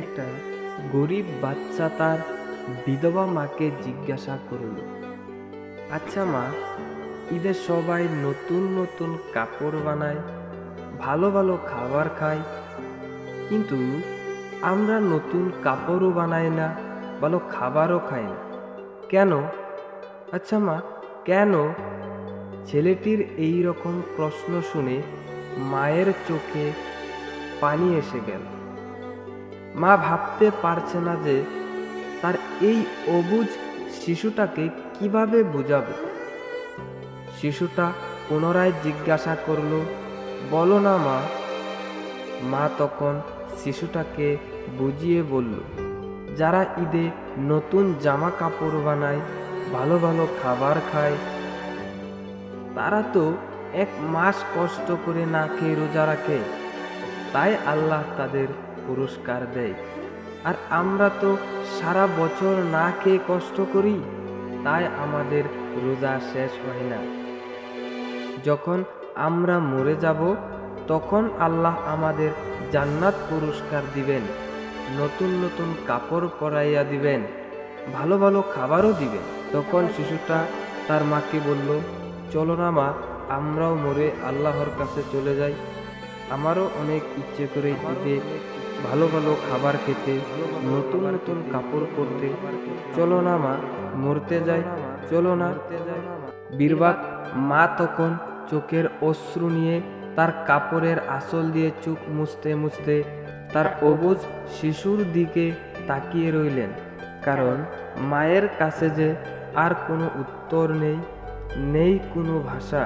একটা গরিব বাচ্চা তার বিধবা মাকে জিজ্ঞাসা করল, আচ্ছা মা, ঈদে সবাই নতুন নতুন কাপড় বানায়, ভালো ভালো খাবার খায়, কিন্তু আমরা নতুন কাপড়ও বানাই না, ভালো খাবারও খাই না, কেন? আচ্ছা মা, কেন? ছেলেটির এই রকম প্রশ্ন শুনে মায়ের চোখে পানি এসে গেল। মা ভাবতে পারছে না যে তার এই অবুঝ শিশুটাকে কিভাবে বুঝাবে। শিশুটা পুনরায় জিজ্ঞাসা করল, বলো না মা। মা তখন শিশুটাকে বুঝিয়ে বলল, যারা ঈদে নতুন জামা কাপড় বানায়, ভালো ভালো খাবার খায়, তারা তো 1 মাস কষ্ট করে না খেয়ে রোজা রাখে, তাই আল্লাহ তাদের পুরস্কার দেয়। আর আমরা তো সারা বছর না খেয়ে কষ্ট করি, তাই আমাদের রোজা শেষ হয় না। যখন আমরা মরে যাব, তখন আল্লাহ আমাদের জান্নাত পুরস্কার দিবেন, নতুন নতুন কাপড় পরাইয়া দিবেন, ভালো ভালো খাবারও দিবেন। তখন শিশুটা তার মাকে বলল, চলো না মা, আমরাও মরে আল্লাহর কাছে চলে যাই। আমারও অনেক ইচ্ছে করে ঈদে ভালো ভালো খাবার খেতে, নতুন নতুন কাপড় পরতে। চলো না মা, মরতে যাই, চলো না। বীরবাক মা তখন চোখের অশ্রু নিয়ে তার কাপড়ের আঁচল দিয়ে চোখ মুছতে মুছতে তার অবুঝ শিশুর দিকে তাকিয়ে রইলেন, কারণ মায়ের কাছে যে আর কোনো উত্তর নেই, নেই কোনো ভাষা।